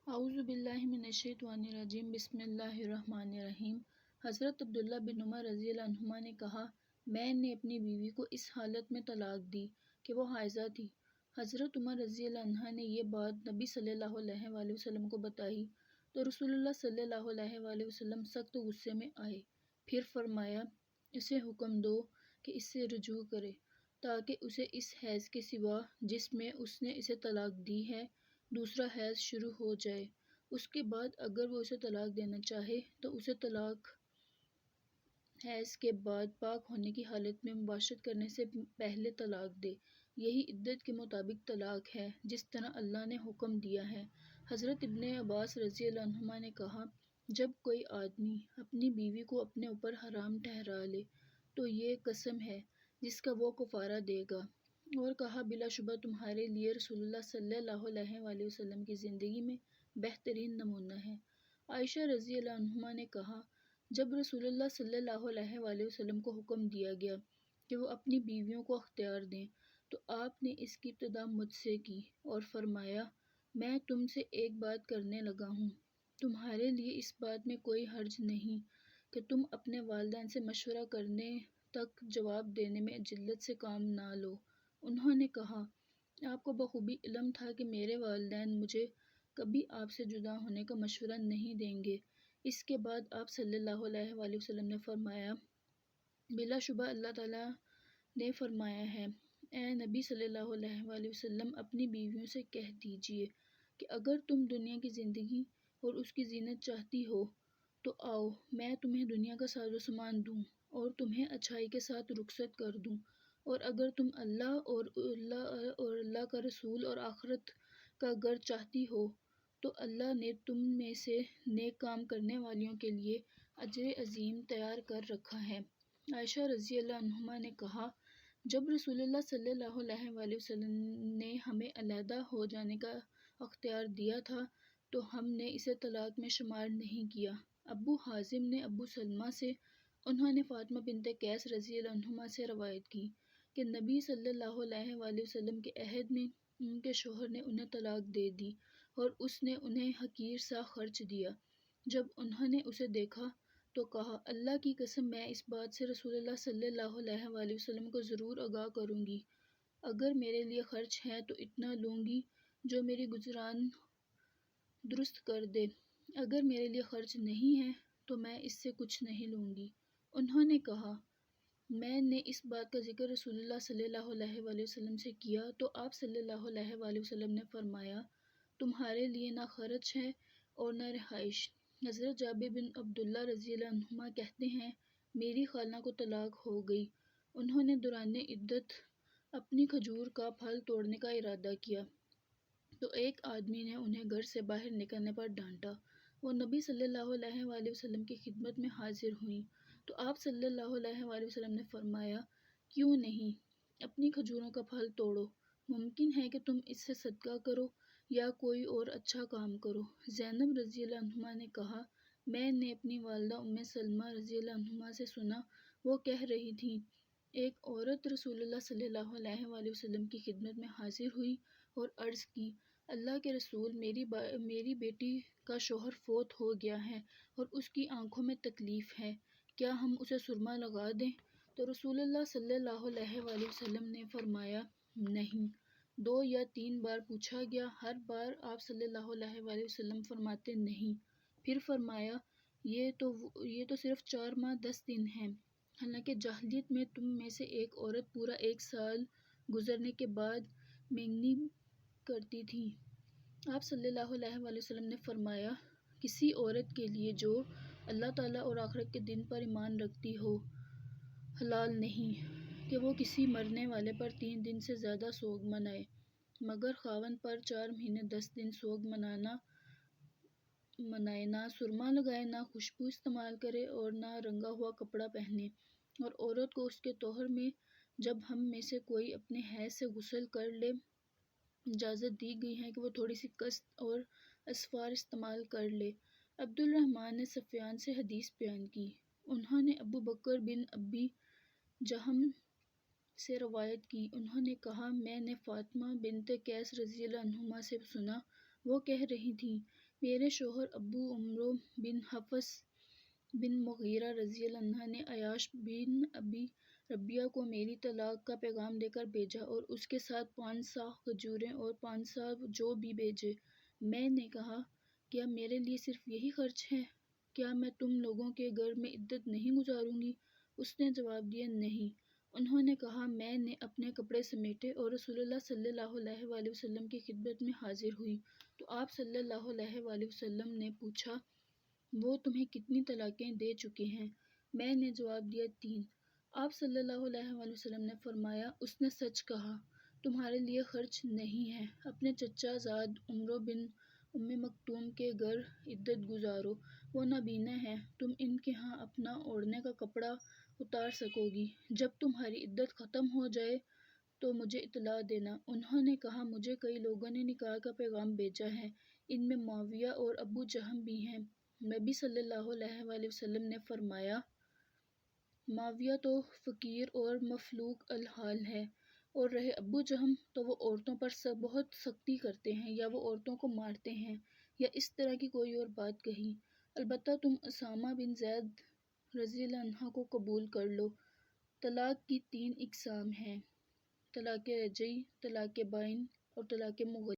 اعوذ باللہ من الشیطان الرجیم بسم اللہ الرحمن الرحیم۔ حضرت عبداللہ بن عمر رضی اللہ عنہما نے کہا، میں نے اپنی بیوی کو اس حالت میں طلاق دی کہ وہ حائضہ تھی۔ حضرت عمر رضی اللہ عنہ نے یہ بات نبی صلی اللہ علیہ وآلہ وسلم کو بتائی تو رسول اللہ صلی اللہ علیہ وآلہ وسلم سخت غصے میں آئے۔ پھر فرمایا، اسے حکم دو کہ اس سے رجوع کرے تاکہ اسے اس حیض کے سوا جس میں اس نے اسے طلاق دی ہے دوسرا حیض شروع ہو جائے۔ اس کے بعد اگر وہ اسے طلاق دینا چاہے تو اسے طلاق حیض کے بعد پاک ہونے کی حالت میں مباشرت کرنے سے پہلے طلاق دے۔ یہی عدت کے مطابق طلاق ہے جس طرح اللہ نے حکم دیا ہے۔ حضرت ابن عباس رضی اللہ عنہما نے کہا، جب کوئی آدمی اپنی بیوی کو اپنے اوپر حرام ٹھہرا لے تو یہ قسم ہے جس کا وہ کفارہ دے گا، اور کہا بلا شبہ تمہارے لیے رسول اللہ صلی اللہ علیہ وآلہ وسلم کی زندگی میں بہترین نمونہ ہے۔ عائشہ رضی اللہ عنہما نے کہا، جب رسول اللہ صلی اللہ علیہ وآلہ وسلم کو حکم دیا گیا کہ وہ اپنی بیویوں کو اختیار دیں تو آپ نے اس کی ابتدا مجھ سے کی اور فرمایا، میں تم سے ایک بات کرنے لگا ہوں، تمہارے لیے اس بات میں کوئی حرج نہیں کہ تم اپنے والدین سے مشورہ کرنے تک جواب دینے میں جلد سے کام نہ لو۔ انہوں نے کہا، آپ کو بخوبی علم تھا کہ میرے والدین مجھے کبھی آپ سے جدا ہونے کا مشورہ نہیں دیں گے۔ اس کے بعد آپ صلی اللہ علیہ وآلہ وسلم نے فرمایا، بلا شبہ اللہ تعالیٰ نے فرمایا ہے، اے نبی صلی اللہ علیہ وآلہ وسلم اپنی بیویوں سے کہہ دیجئے کہ اگر تم دنیا کی زندگی اور اس کی زینت چاہتی ہو تو آؤ میں تمہیں دنیا کا ساز و سامان دوں اور تمہیں اچھائی کے ساتھ رخصت کر دوں، اور اگر تم اللہ کا رسول اور آخرت کا گھر چاہتی ہو تو اللہ نے تم میں سے نیک کام کرنے والیوں کے لیے اجر عظیم تیار کر رکھا ہے۔ عائشہ رضی اللہ عنہما نے کہا، جب رسول اللہ صلی اللہ علیہ وآلہ وسلم نے ہمیں علیحدہ ہو جانے کا اختیار دیا تھا تو ہم نے اسے طلاق میں شمار نہیں کیا۔ ابو حازم نے ابو سلمہ سے، انہوں نے فاطمہ بنت قیس رضی اللہ عنہما سے روایت کی کہ نبی صلی اللہ علیہ وآلہ وسلم کے عہد میں ان کے شوہر نے انہیں طلاق دے دی اور اس نے انہیں حقیر سا خرچ دیا۔ جب انہوں نے اسے دیکھا تو کہا، اللہ کی قسم میں اس بات سے رسول اللہ صلی اللہ علیہ وآلہ وسلم کو ضرور آگاہ کروں گی، اگر میرے لیے خرچ ہے تو اتنا لوں گی جو میری گزران درست کر دے، اگر میرے لیے خرچ نہیں ہے تو میں اس سے کچھ نہیں لوں گی۔ انہوں نے کہا، میں نے اس بات کا ذکر رسول اللہ صلی اللہ علیہ وآلہ وسلم سے کیا تو آپ صلی اللہ علیہ وآلہ وسلم نے فرمایا، تمہارے لیے نہ خرچ ہے اور نہ رہائش۔ حضرت جابر بن عبداللہ رضی اللہ عنہما کہتے ہیں، میری خالہ کو طلاق ہو گئی، انہوں نے دوران عدت اپنی کھجور کا پھل توڑنے کا ارادہ کیا تو ایک آدمی نے انہیں گھر سے باہر نکلنے پر ڈانٹا۔ وہ نبی صلی اللہ علیہ وآلہ وسلم کی خدمت میں حاضر ہوئیں تو آپ صلی اللہ علیہ وآلہ وسلم نے فرمایا، کیوں نہیں اپنی کھجوروں کا پھل توڑو، ممکن ہے کہ تم اس سے صدقہ کرو یا کوئی اور اچھا کام کرو۔ زینب رضی اللہ عنہما نے کہا، میں نے اپنی والدہ ام سلمہ رضی اللہ عنہما سے سنا، وہ کہہ رہی تھیں، ایک عورت رسول اللہ صلی اللہ علیہ وآلہ وسلم کی خدمت میں حاضر ہوئی اور عرض کی، اللہ کے رسول، میری بیٹی کا شوہر فوت ہو گیا ہے اور اس کی آنکھوں میں تکلیف ہے، کیا ہم اسے سرما لگا دیں؟ تو رسول اللہ صلی اللہ علیہ وآلہ وسلم نے فرمایا، نہیں۔ 2 یا 3 بار پوچھا گیا، ہر بار آپ صلی اللہ علیہ وآلہ وسلم فرماتے نہیں۔ پھر فرمایا، یہ تو صرف 4 ماہ 10 دن ہیں، حالانکہ جاہلیت میں تم میں سے ایک عورت پورا 1 سال گزرنے کے بعد منگنی کرتی تھی۔ آپ صلی اللہ علیہ وآلہ وسلم نے فرمایا، کسی عورت کے لیے جو اللہ تعالیٰ اور آخرت کے دن پر ایمان رکھتی ہو حلال نہیں کہ وہ کسی مرنے والے پر 3 دن سے زیادہ سوگ منائے، مگر خاوند پر 4 مہینے 10 دن سوگ منائے، نہ سرما لگائے، نہ خوشبو استعمال کرے اور نہ رنگا ہوا کپڑا پہنے۔ اور عورت کو اس کے طہر میں جب ہم میں سے کوئی اپنے حیض سے غسل کر لے اجازت دی گئی ہے کہ وہ تھوڑی سی قسط اور اسفار استعمال کر لے۔ عبد الرحمن نے سفیان سے حدیث بیان کی، انہوں نے ابو بکر بن ابی جہم سے روایت کی، انہوں نے کہا، میں نے فاطمہ بنت قیس رضی اللہ عنہما سے سنا، وہ کہہ رہی تھیں میرے شوہر ابو عمرو بن حفص بن مغیرہ رضی اللہ عنہ نے عیاش بن ابی ربیعہ کو میری طلاق کا پیغام دے کر بھیجا اور اس کے ساتھ 5 صاع کھجوریں اور 5 صاع جو بھی بھیجے۔ میں نے کہا، کیا میرے لیے صرف یہی خرچ ہے؟ کیا میں تم لوگوں کے گھر میں عدت نہیں گزاروں گی؟ اس نے جواب دیا، نہیں۔ انہوں نے کہا، میں نے اپنے کپڑے سمیٹے اور رسول اللہ صلی اللہ علیہ وآلہ وسلم کی خدمت میں حاضر ہوئی تو آپ صلی اللہ علیہ وآلہ وسلم نے پوچھا، وہ تمہیں کتنی طلاقیں دے چکے ہیں؟ میں نے جواب دیا، 3۔ آپ صلی اللہ علیہ وآلہ وسلم نے فرمایا، اس نے سچ کہا، تمہارے لیے خرچ نہیں ہے، اپنے چچا زاد عمرو بن ام مکتوم کے گھر عدت گزارو، وہ نابینا ہیں، تم ان کے ہاں اپنا اوڑھنے کا کپڑا اتار سکو گی، جب تمہاری عدت ختم ہو جائے تو مجھے اطلاع دینا۔ انہوں نے کہا، مجھے کئی لوگوں نے نکاح کا پیغام بھیجا ہے، ان میں معاویہ اور ابو جہم بھی ہیں۔ نبی صلی اللہ علیہ وآلہ وسلم نے فرمایا، معاویہ تو فقیر اور مفلوج الحال ہے، اور رہے ابو جہم تو وہ عورتوں پر بہت سختی کرتے ہیں، یا وہ عورتوں کو مارتے ہیں، یا اس طرح کی کوئی اور بات کہی۔ البتہ تم اسامہ بن زید رضی اللہ عنہ کو قبول کر لو۔ طلاق کی 3 اقسام ہیں: طلاق رجعی، طلاق بائن اور طلاق مغلق۔